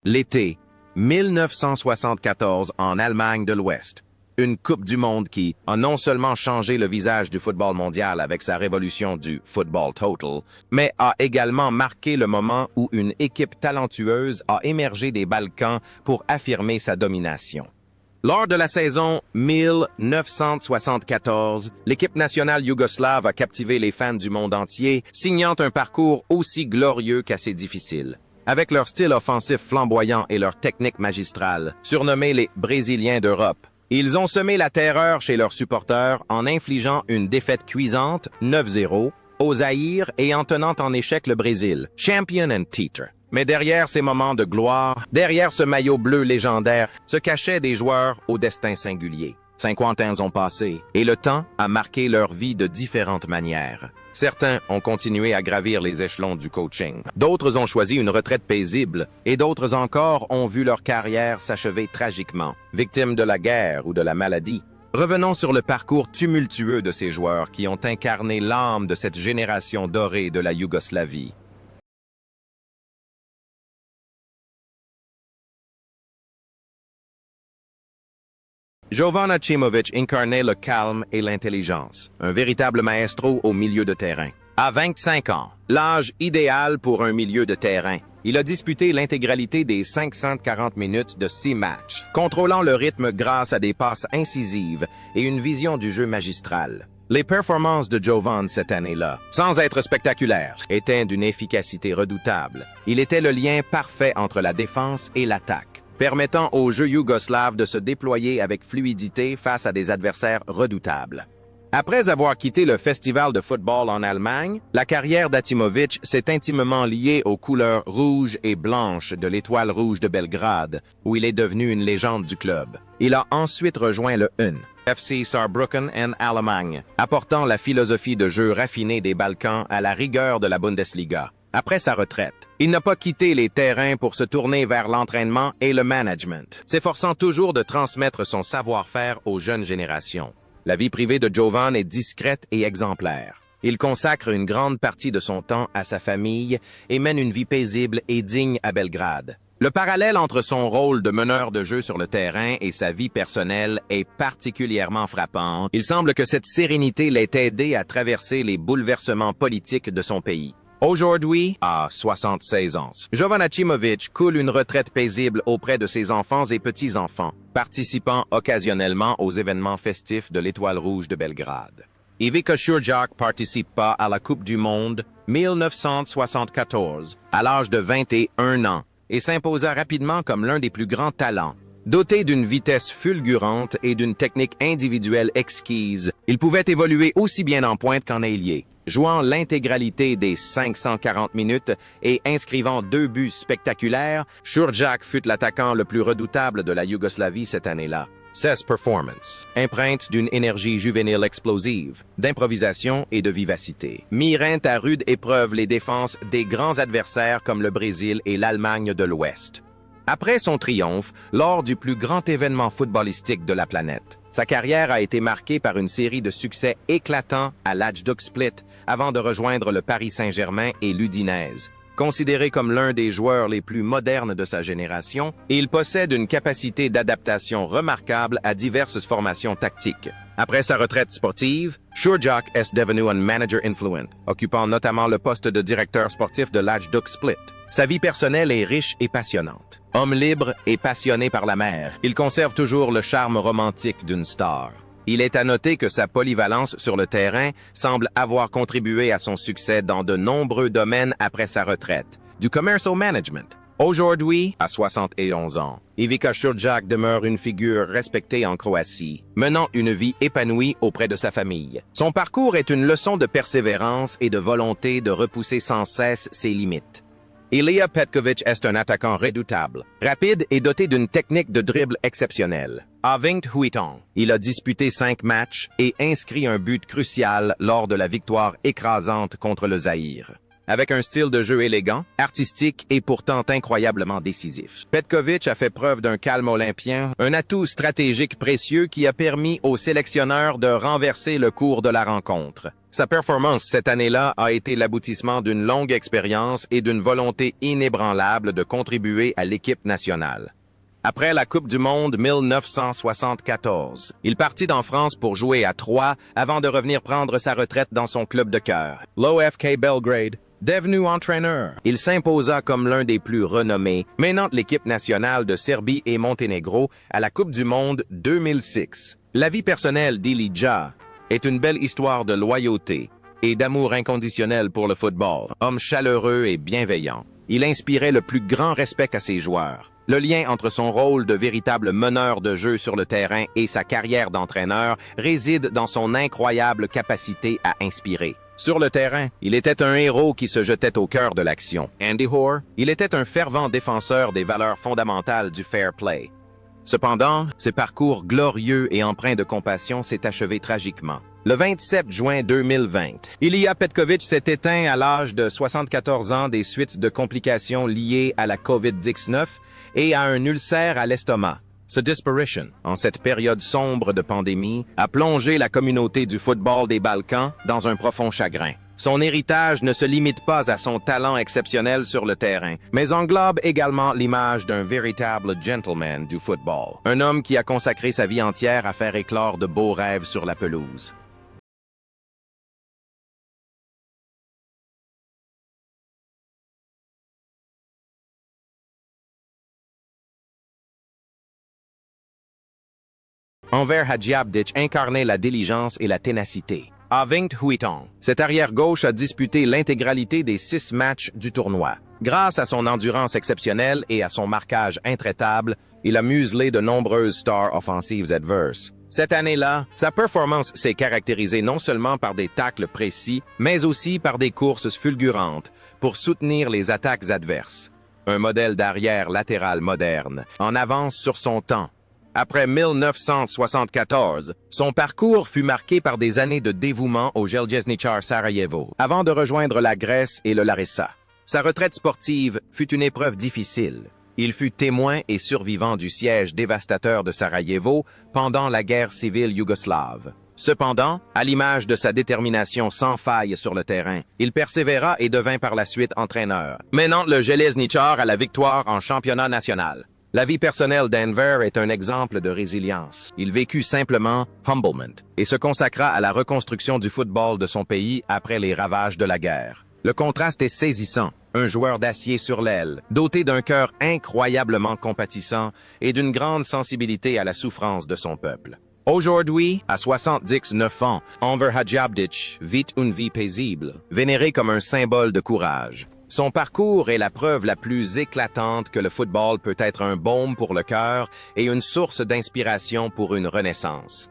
L'été 1974 en Allemagne de l'Ouest. Une Coupe du Monde qui a non seulement changé le visage du football mondial avec sa révolution du football total, mais a également marqué le moment où une équipe talentueuse a émergé des Balkans pour affirmer sa domination. Lors de la saison 1974, l'équipe nationale yougoslave a captivé les fans du monde entier, signant un parcours aussi glorieux qu'assez difficile. Avec leur style offensif flamboyant et leur technique magistrale, surnommés les Brésiliens d'Europe, ils ont semé la terreur chez leurs supporters en infligeant une défaite cuisante 9-0 au Zaïre et en tenant en échec le Brésil, champion and teeter. Mais derrière ces moments de gloire, derrière ce maillot bleu légendaire, se cachaient des joueurs au destin singulier. 50 ans ont passé et le temps a marqué leur vie de différentes manières. Certains ont continué à gravir les échelons du coaching. D'autres ont choisi une retraite paisible et d'autres encore ont vu leur carrière s'achever tragiquement, victimes de la guerre ou de la maladie. Revenons sur le parcours tumultueux de ces joueurs qui ont incarné l'âme de cette génération dorée de la Yougoslavie. Jovan Achimović incarnait le calme et l'intelligence, un véritable maestro au milieu de terrain. À 25 ans, l'âge idéal pour un milieu de terrain, il a disputé l'intégralité des 540 minutes de 6 matchs, contrôlant le rythme grâce à des passes incisives et une vision du jeu magistrale. Les performances de Jovan cette année-là, sans être spectaculaires, étaient d'une efficacité redoutable. Il était le lien parfait entre la défense et l'attaque, permettant au jeu yougoslave de se déployer avec fluidité face à des adversaires redoutables. Après avoir quitté le festival de football en Allemagne, la carrière d'Achimović s'est intimement liée aux couleurs rouges et blanches de l'Étoile rouge de Belgrade, où il est devenu une légende du club. Il a ensuite rejoint le FC Saarbrücken en Allemagne, apportant la philosophie de jeu raffinée des Balkans à la rigueur de la Bundesliga. Après sa retraite, il n'a pas quitté les terrains pour se tourner vers l'entraînement et le management, s'efforçant toujours de transmettre son savoir-faire aux jeunes générations. La vie privée de Jovan est discrète et exemplaire. Il consacre une grande partie de son temps à sa famille et mène une vie paisible et digne à Belgrade. Le parallèle entre son rôle de meneur de jeu sur le terrain et sa vie personnelle est particulièrement frappant. Il semble que cette sérénité l'ait aidé à traverser les bouleversements politiques de son pays. Aujourd'hui, à 76 ans, Jovan Achimović coule une retraite paisible auprès de ses enfants et petits-enfants, participant occasionnellement aux événements festifs de l'Étoile rouge de Belgrade. Ivica Šurđak participe pas à la Coupe du Monde 1974 à l'âge de 21 ans et s'imposa rapidement comme l'un des plus grands talents. Doté d'une vitesse fulgurante et d'une technique individuelle exquise, il pouvait évoluer aussi bien en pointe qu'en ailier, jouant l'intégralité des 540 minutes et inscrivant 2 buts spectaculaires. Šurđak fut l'attaquant le plus redoutable de la Yougoslavie cette année-là. Ses performances, empreintes d'une énergie juvénile explosive, d'improvisation et de vivacité, mirent à rude épreuve les défenses des grands adversaires comme le Brésil et l'Allemagne de l'Ouest. Après son triomphe, lors du plus grand événement footballistique de la planète, sa carrière a été marquée par une série de succès éclatants à l'Hajduk Split avant de rejoindre le Paris Saint-Germain et l'Udinese. Considéré comme l'un des joueurs les plus modernes de sa génération, il possède une capacité d'adaptation remarquable à diverses formations tactiques. Après sa retraite sportive, Šurđak est devenu un manager influent, occupant notamment le poste de directeur sportif de l'Hajduk Split. Sa vie personnelle est riche et passionnante. Homme libre et passionné par la mer, il conserve toujours le charme romantique d'une star. Il est à noter que sa polyvalence sur le terrain semble avoir contribué à son succès dans de nombreux domaines après sa retraite, du commerce au management. Aujourd'hui, à 71 ans, Ivica Šurđak demeure une figure respectée en Croatie, menant une vie épanouie auprès de sa famille. Son parcours est une leçon de persévérance et de volonté de repousser sans cesse ses limites. Ilija Petković est un attaquant redoutable, rapide et doté d'une technique de dribble exceptionnelle. À 28 ans, il a disputé 5 matchs et inscrit un but crucial lors de la victoire écrasante contre le Zaïre. avec un style de jeu élégant, artistique et pourtant incroyablement décisif. Petković a fait preuve d'un calme olympien, un atout stratégique précieux qui a permis au sélectionneur de renverser le cours de la rencontre. Sa performance cette année-là a été l'aboutissement d'une longue expérience et d'une volonté inébranlable de contribuer à l'équipe nationale. Après la Coupe du Monde 1974, il partit en France pour jouer à Troyes avant de revenir prendre sa retraite dans son club de cœur, l'OFK Belgrade. Devenu entraîneur, il s'imposa comme l'un des plus renommés, menant l'équipe nationale de Serbie et Monténégro à la Coupe du Monde 2006. La vie personnelle d'Ilija est une belle histoire de loyauté et d'amour inconditionnel pour le football. Homme chaleureux et bienveillant, il inspirait le plus grand respect à ses joueurs. Le lien entre son rôle de véritable meneur de jeu sur le terrain et sa carrière d'entraîneur réside dans son incroyable capacité à inspirer. Sur le terrain, il était un héros qui se jetait au cœur de l'action. Andy Hoare, il était un fervent défenseur des valeurs fondamentales du fair play. Cependant, ce parcours glorieux et empreint de compassion s'est achevé tragiquement. Le 27 juin 2020, Ilija Petković s'est éteint à l'âge de 74 ans des suites de complications liées à la COVID-19 et à un ulcère à l'estomac. Sa disparition, en cette période sombre de pandémie, a plongé la communauté du football des Balkans dans un profond chagrin. Son héritage ne se limite pas à son talent exceptionnel sur le terrain, mais englobe également l'image d'un véritable gentleman du football. Un homme qui a consacré sa vie entière à faire éclore de beaux rêves sur la pelouse. Enver Hadžiabdić incarnait la diligence et la ténacité. À 28 ans, cet arrière-gauche a disputé l'intégralité des 6 matchs du tournoi. Grâce à son endurance exceptionnelle et à son marquage intraitable, il a muselé de nombreuses stars offensives adverses. Cette année-là, sa performance s'est caractérisée non seulement par des tacles précis, mais aussi par des courses fulgurantes pour soutenir les attaques adverses. Un modèle d'arrière latéral moderne, en avance sur son temps. Après 1974, son parcours fut marqué par des années de dévouement au Željezničar Sarajevo, avant de rejoindre la Grèce et le Larissa. Sa retraite sportive fut une épreuve difficile. Il fut témoin et survivant du siège dévastateur de Sarajevo pendant la guerre civile yougoslave. Cependant, à l'image de sa détermination sans faille sur le terrain, il persévéra et devint par la suite entraîneur, menant le Željezničar à la victoire en championnat national. La vie personnelle d'Enver est un exemple de résilience. Il vécut simplement humblement et se consacra à la reconstruction du football de son pays après les ravages de la guerre. Le contraste est saisissant. Un joueur d'acier sur l'aile, doté d'un cœur incroyablement compatissant et d'une grande sensibilité à la souffrance de son peuple. Aujourd'hui, à 79 ans, Enver Hadžiabdić vit une vie paisible, vénéré comme un symbole de courage. Son parcours est la preuve la plus éclatante que le football peut être un baume pour le cœur et une source d'inspiration pour une renaissance.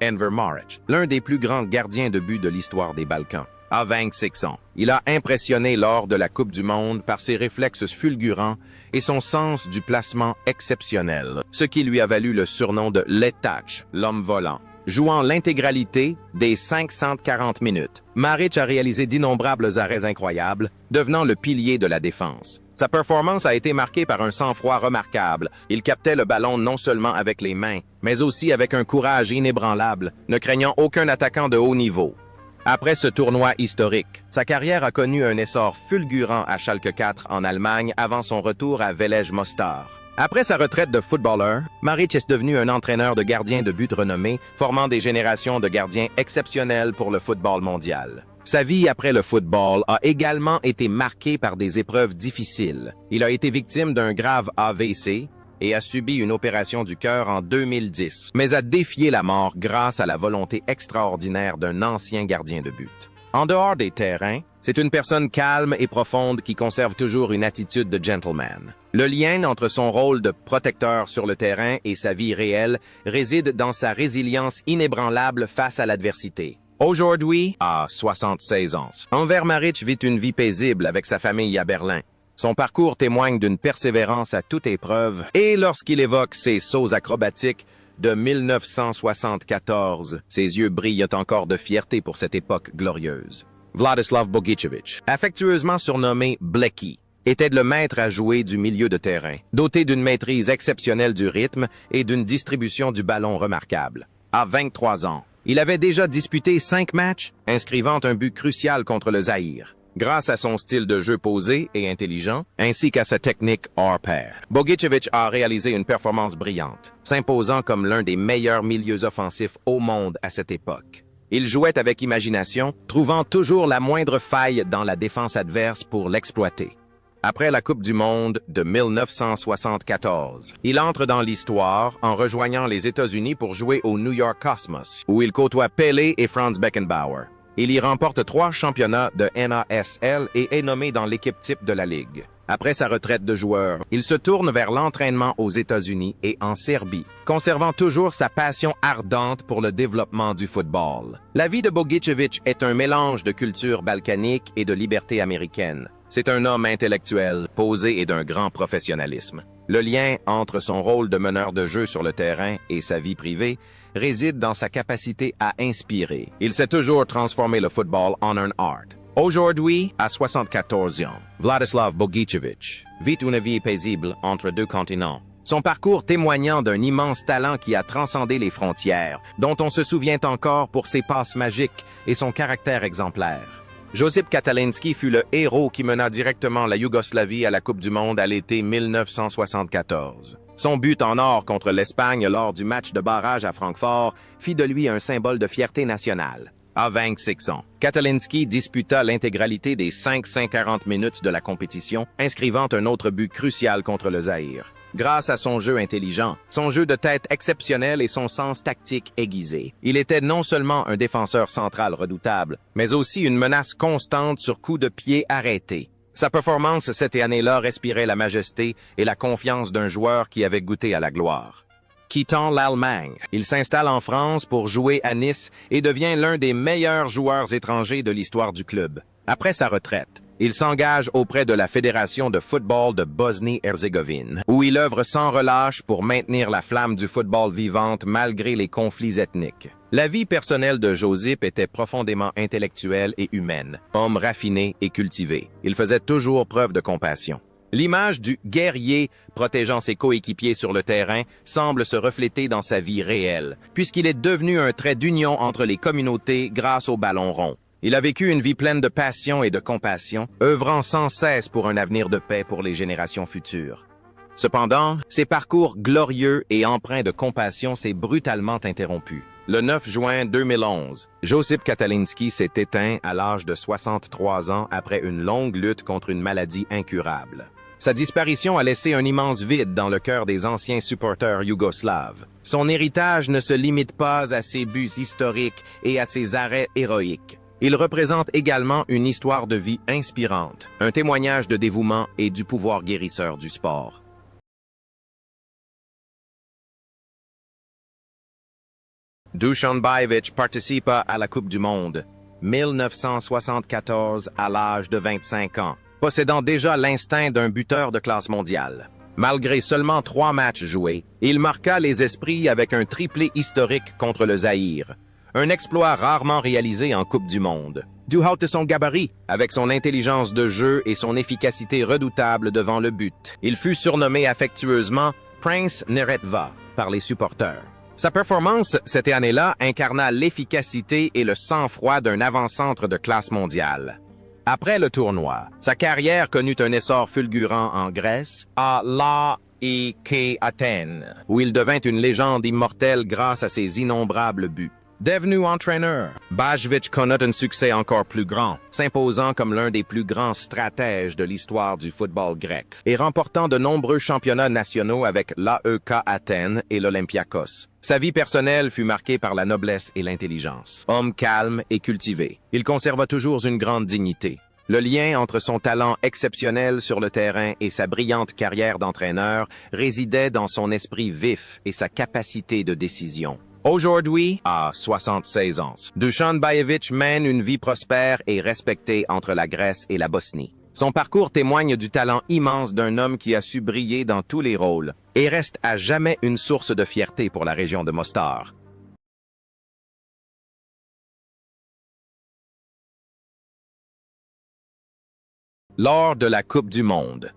Enver Marić, l'un des plus grands gardiens de but de l'histoire des Balkans, a 26 ans. Il a impressionné lors de la Coupe du Monde par ses réflexes fulgurants et son sens du placement exceptionnel, ce qui lui a valu le surnom de Letač, l'homme volant. Jouant l'intégralité des 540 minutes, Marić a réalisé d'innombrables arrêts incroyables, devenant le pilier de la défense. Sa performance a été marquée par un sang-froid remarquable. Il captait le ballon non seulement avec les mains, mais aussi avec un courage inébranlable, ne craignant aucun attaquant de haut niveau. Après ce tournoi historique, sa carrière a connu un essor fulgurant à Schalke 4 en Allemagne avant son retour à Velej Mostar. Après sa retraite de footballeur, Marić est devenu un entraîneur de gardiens de but renommé, formant des générations de gardiens exceptionnels pour le football mondial. Sa vie après le football a également été marquée par des épreuves difficiles. Il a été victime d'un grave AVC et a subi une opération du cœur en 2010, mais a défié la mort grâce à la volonté extraordinaire d'un ancien gardien de but. En dehors des terrains, c'est une personne calme et profonde qui conserve toujours une attitude de gentleman. Le lien entre son rôle de protecteur sur le terrain et sa vie réelle réside dans sa résilience inébranlable face à l'adversité. Aujourd'hui, à 76 ans, Enver Marić vit une vie paisible avec sa famille à Berlin. Son parcours témoigne d'une persévérance à toute épreuve et lorsqu'il évoque ses sauts acrobatiques, de 1974. Ses yeux brillent encore de fierté pour cette époque glorieuse. Vladislav Bogicevic, affectueusement surnommé Blecky, était le maître à jouer du milieu de terrain, doté d'une maîtrise exceptionnelle du rythme et d'une distribution du ballon remarquable. À 23 ans, il avait déjà disputé 5 matchs, inscrivant un but crucial contre le Zaïre. Grâce à son style de jeu posé et intelligent, ainsi qu'à sa technique hors pair, Bogicevic a réalisé une performance brillante, s'imposant comme l'un des meilleurs milieux offensifs au monde à cette époque. Il jouait avec imagination, trouvant toujours la moindre faille dans la défense adverse pour l'exploiter. Après la Coupe du Monde de 1974, il entre dans l'histoire en rejoignant les États-Unis pour jouer au New York Cosmos, où il côtoie Pelé et Franz Beckenbauer. Il y remporte 3 championnats de NASL et est nommé dans l'équipe type de la Ligue. Après sa retraite de joueur, il se tourne vers l'entraînement aux États-Unis et en Serbie, conservant toujours sa passion ardente pour le développement du football. La vie de Bogicevic est un mélange de culture balkanique et de liberté américaine. C'est un homme intellectuel, posé et d'un grand professionnalisme. Le lien entre son rôle de meneur de jeu sur le terrain et sa vie privée réside dans sa capacité à inspirer. Il sait toujours transformer le football en un art. Aujourd'hui, à 74 ans, Vladislav Bogicevic vit une vie paisible entre 2 continents. Son parcours témoignant d'un immense talent qui a transcendé les frontières, dont on se souvient encore pour ses passes magiques et son caractère exemplaire. Josip Katalinski fut le héros qui mena directement la Yougoslavie à la Coupe du Monde à l'été 1974. Son but en or contre l'Espagne lors du match de barrage à Francfort fit de lui un symbole de fierté nationale. À 26 ans, Katalinski disputa l'intégralité des 540 minutes de la compétition, inscrivant un autre but crucial contre le Zaïre. Grâce à son jeu intelligent, son jeu de tête exceptionnel et son sens tactique aiguisé, il était non seulement un défenseur central redoutable, mais aussi une menace constante sur coups de pied arrêtés. Sa performance cette année-là respirait la majesté et la confiance d'un joueur qui avait goûté à la gloire. Quittant l'Allemagne, il s'installe en France pour jouer à Nice et devient l'un des meilleurs joueurs étrangers de l'histoire du club. Après sa retraite, il s'engage auprès de la Fédération de football de Bosnie-Herzégovine, où il œuvre sans relâche pour maintenir la flamme du football vivante malgré les conflits ethniques. La vie personnelle de Josip était profondément intellectuelle et humaine, homme raffiné et cultivé. Il faisait toujours preuve de compassion. L'image du guerrier protégeant ses coéquipiers sur le terrain semble se refléter dans sa vie réelle, puisqu'il est devenu un trait d'union entre les communautés grâce au ballon rond. Il a vécu une vie pleine de passion et de compassion, œuvrant sans cesse pour un avenir de paix pour les générations futures. Cependant, ses parcours glorieux et empreints de compassion s'est brutalement interrompu. Le 9 juin 2011, Josip Katalinski s'est éteint à l'âge de 63 ans après une longue lutte contre une maladie incurable. Sa disparition a laissé un immense vide dans le cœur des anciens supporters yougoslaves. Son héritage ne se limite pas à ses buts historiques et à ses arrêts héroïques. Il représente également une histoire de vie inspirante, un témoignage de dévouement et du pouvoir guérisseur du sport. Dusan Bajevic participa à la Coupe du Monde 1974 à l'âge de 25 ans, possédant déjà l'instinct d'un buteur de classe mondiale. Malgré seulement 3 matchs joués, il marqua les esprits avec un triplé historique contre le Zaïre. Un exploit rarement réalisé en Coupe du Monde. Du haut de son gabarit, avec son intelligence de jeu et son efficacité redoutable devant le but, il fut surnommé affectueusement Prince Neretva par les supporters. Sa performance cette année-là incarna l'efficacité et le sang-froid d'un avant-centre de classe mondiale. Après le tournoi, sa carrière connut un essor fulgurant en Grèce, à l'AEK Athènes, où il devint une légende immortelle grâce à ses innombrables buts. Devenu entraîneur, Bajevic connut un succès encore plus grand, s'imposant comme l'un des plus grands stratèges de l'histoire du football grec et remportant de nombreux championnats nationaux avec l'AEK Athènes et l'Olympiakos. Sa vie personnelle fut marquée par la noblesse et l'intelligence. Homme calme et cultivé, il conserva toujours une grande dignité. Le lien entre son talent exceptionnel sur le terrain et sa brillante carrière d'entraîneur résidait dans son esprit vif et sa capacité de décision. Aujourd'hui, à 76 ans, Dusan Bajevic mène une vie prospère et respectée entre la Grèce et la Bosnie. Son parcours témoigne du talent immense d'un homme qui a su briller dans tous les rôles et reste à jamais une source de fierté pour la région de Mostar. Lors de la Coupe du Monde.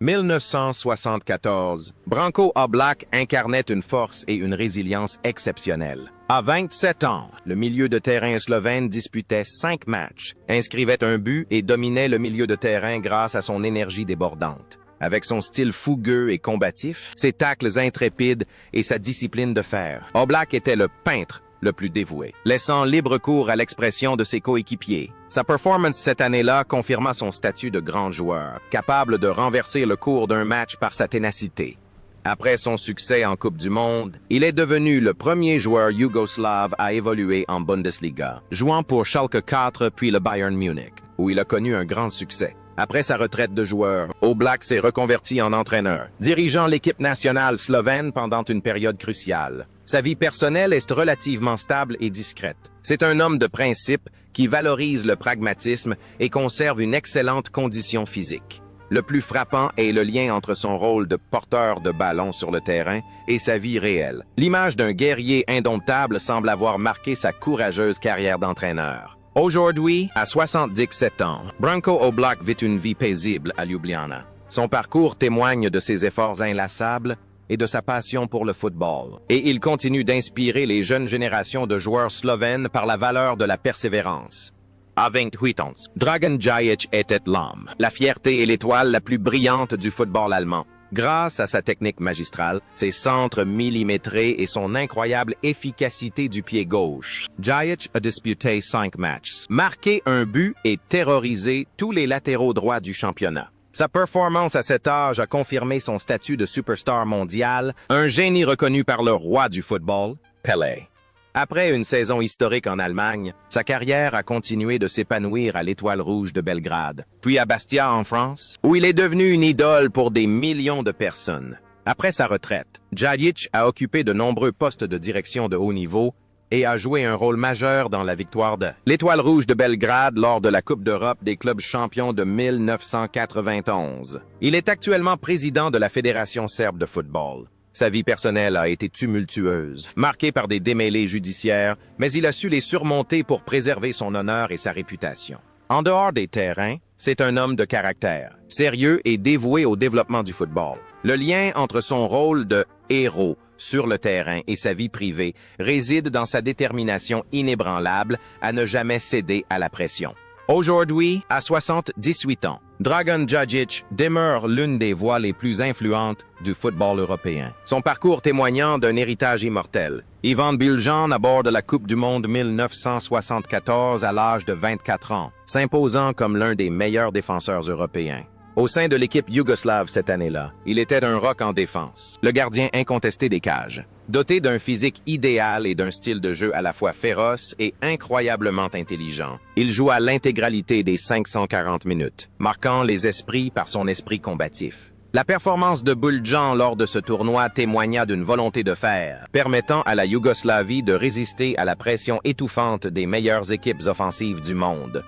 1974, Branko Oblak incarnait une force et une résilience exceptionnelles. À 27 ans, le milieu de terrain slovène disputait 5 matchs, inscrivait un but et dominait le milieu de terrain grâce à son énergie débordante. Avec son style fougueux et combatif, ses tacles intrépides et sa discipline de fer, Oblak était le peintre le plus dévoué, laissant libre cours à l'expression de ses coéquipiers. Sa performance cette année-là confirma son statut de grand joueur, capable de renverser le cours d'un match par sa ténacité. Après son succès en Coupe du Monde, il est devenu le premier joueur yougoslave à évoluer en Bundesliga, jouant pour Schalke 4 puis le Bayern Munich, où il a connu un grand succès. Après sa retraite de joueur, Oblak s'est reconverti en entraîneur, dirigeant l'équipe nationale slovène pendant une période cruciale. Sa vie personnelle est relativement stable et discrète. C'est un homme de principe qui valorise le pragmatisme et conserve une excellente condition physique. Le plus frappant est le lien entre son rôle de porteur de ballon sur le terrain et sa vie réelle. L'image d'un guerrier indomptable semble avoir marqué sa courageuse carrière d'entraîneur. Aujourd'hui, à 77 ans, Branko Oblak vit une vie paisible à Ljubljana. Son parcours témoigne de ses efforts inlassables et de sa passion pour le football. Et il continue d'inspirer les jeunes générations de joueurs slovènes par la valeur de la persévérance. À 28 ans, Dragan Djajic était l'homme, la fierté et l'étoile la plus brillante du football allemand. Grâce à sa technique magistrale, ses centres millimétrés et son incroyable efficacité du pied gauche, Djajic a disputé 5 matchs, marqué un but et terrorisé tous les latéraux droits du championnat. Sa performance à cet âge a confirmé son statut de superstar mondial, un génie reconnu par le roi du football, Pelé. Après une saison historique en Allemagne, sa carrière a continué de s'épanouir à l'Étoile Rouge de Belgrade, puis à Bastia en France, où il est devenu une idole pour des millions de personnes. Après sa retraite, Djajic a occupé de nombreux postes de direction de haut niveau et a joué un rôle majeur dans la victoire de l'Étoile Rouge de Belgrade lors de la Coupe d'Europe des clubs champions de 1991. Il est actuellement président de la Fédération serbe de football. Sa vie personnelle a été tumultueuse, marquée par des démêlés judiciaires, mais il a su les surmonter pour préserver son honneur et sa réputation. En dehors des terrains, c'est un homme de caractère, sérieux et dévoué au développement du football. Le lien entre son rôle de héros sur le terrain et sa vie privée réside dans sa détermination inébranlable à ne jamais céder à la pression. Aujourd'hui, à 78 ans, Dragan Djajic demeure l'une des voix les plus influentes du football européen. Son parcours témoignant d'un héritage immortel. Ivan Buljan aborde la Coupe du Monde 1974 à l'âge de 24 ans, s'imposant comme l'un des meilleurs défenseurs européens. Au sein de l'équipe yougoslave cette année-là, il était un roc en défense, le gardien incontesté des cages. Doté d'un physique idéal et d'un style de jeu à la fois féroce et incroyablement intelligent, il joua l'intégralité des 540 minutes, marquant les esprits par son esprit combatif. La performance de Buljan lors de ce tournoi témoigna d'une volonté de fer, permettant à la Yougoslavie de résister à la pression étouffante des meilleures équipes offensives du monde.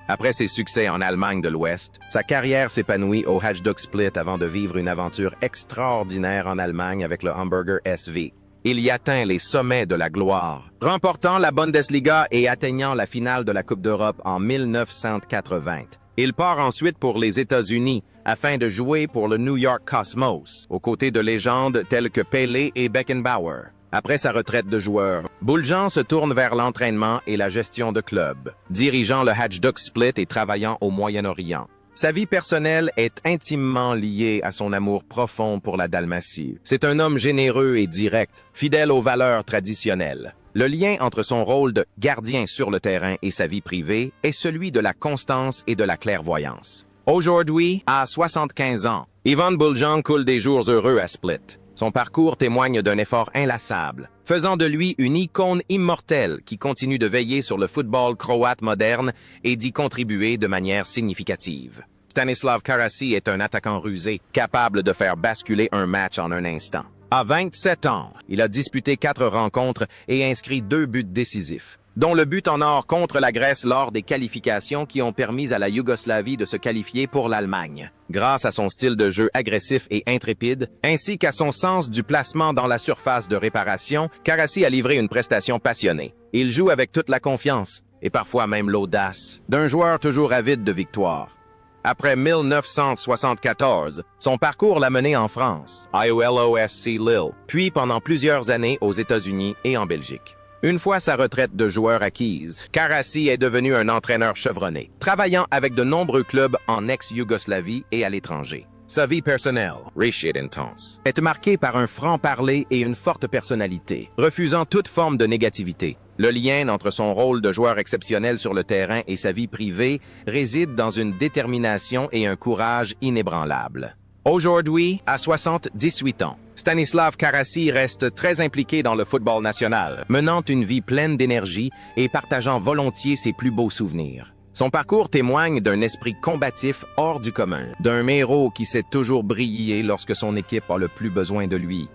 Après ses succès en Allemagne de l'Ouest, sa carrière s'épanouit au Hajduk Split avant de vivre une aventure extraordinaire en Allemagne avec le Hamburger SV. Il y atteint les sommets de la gloire, remportant la Bundesliga et atteignant la finale de la Coupe d'Europe en 1980. Il part ensuite pour les États-Unis afin de jouer pour le New York Cosmos, aux côtés de légendes telles que Pelé et Beckenbauer. Après sa retraite de joueur, Buljan se tourne vers l'entraînement et la gestion de club, dirigeant le Hajduk Split et travaillant au Moyen-Orient. Sa vie personnelle est intimement liée à son amour profond pour la Dalmatie. C'est un homme généreux et direct, fidèle aux valeurs traditionnelles. Le lien entre son rôle de gardien sur le terrain et sa vie privée est celui de la constance et de la clairvoyance. Aujourd'hui, à 75 ans, Ivan Buljan coule des jours heureux à Split. Son parcours témoigne d'un effort inlassable, faisant de lui une icône immortelle qui continue de veiller sur le football croate moderne et d'y contribuer de manière significative. Stanislav Karasi est un attaquant rusé, capable de faire basculer un match en un instant. À 27 ans, il a disputé 4 rencontres et inscrit 2 buts décisifs. dont le but en or contre la Grèce lors des qualifications qui ont permis à la Yougoslavie de se qualifier pour l'Allemagne. Grâce à son style de jeu agressif et intrépide, ainsi qu'à son sens du placement dans la surface de réparation, Karaci a livré une prestation passionnée. Il joue avec toute la confiance, et parfois même l'audace, d'un joueur toujours avide de victoire. Après 1974, son parcours l'a mené en France, à LOSC Lille, puis pendant plusieurs années aux États-Unis et en Belgique. Une fois sa retraite de joueur acquise, Karaci est devenu un entraîneur chevronné, travaillant avec de nombreux clubs en ex-Yougoslavie et à l'étranger. Sa vie personnelle, riche et intense, est marquée par un franc-parler et une forte personnalité, refusant toute forme de négativité. Le lien entre son rôle de joueur exceptionnel sur le terrain et sa vie privée réside dans une détermination et un courage inébranlables. Aujourd'hui, à 78 ans, Stanislav Karaci reste très impliqué dans le football national, menant une vie pleine d'énergie et partageant volontiers ses plus beaux souvenirs. Son parcours témoigne d'un esprit combatif hors du commun, d'un héros qui sait toujours briller lorsque son équipe a le plus besoin de lui.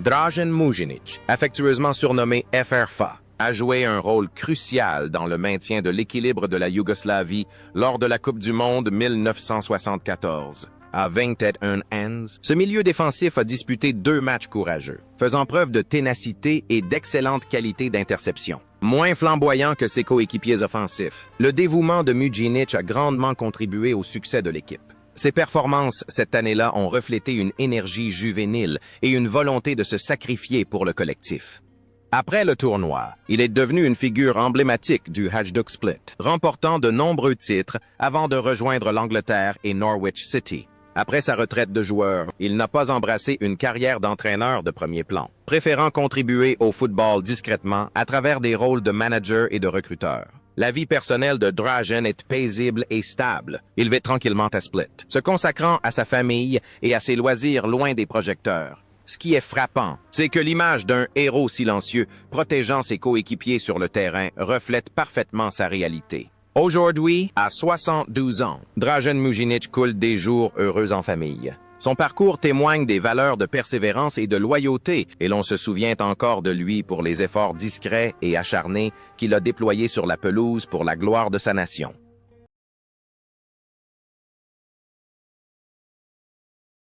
Dražen Mujinić, affectueusement surnommé FRFA, a joué un rôle crucial dans le maintien de l'équilibre de la Yougoslavie lors de la Coupe du Monde 1974. À 21 ans, ce milieu défensif a disputé 2 matchs courageux, faisant preuve de ténacité et d'excellente qualité d'interception. Moins flamboyant que ses coéquipiers offensifs, le dévouement de Mujinić a grandement contribué au succès de l'équipe. Ses performances cette année-là ont reflété une énergie juvénile et une volonté de se sacrifier pour le collectif. Après le tournoi, il est devenu une figure emblématique du Hajduk Split, remportant de nombreux titres avant de rejoindre l'Angleterre et Norwich City. Après sa retraite de joueur, il n'a pas embrassé une carrière d'entraîneur de premier plan, préférant contribuer au football discrètement à travers des rôles de manager et de recruteur. La vie personnelle de Dražen est paisible et stable. Il vit tranquillement à Split, se consacrant à sa famille et à ses loisirs loin des projecteurs. Ce qui est frappant, c'est que l'image d'un héros silencieux protégeant ses coéquipiers sur le terrain reflète parfaitement sa réalité. Aujourd'hui, à 72 ans, Dražen Mujinić coule des jours heureux en famille. Son parcours témoigne des valeurs de persévérance et de loyauté, et l'on se souvient encore de lui pour les efforts discrets et acharnés qu'il a déployés sur la pelouse pour la gloire de sa nation.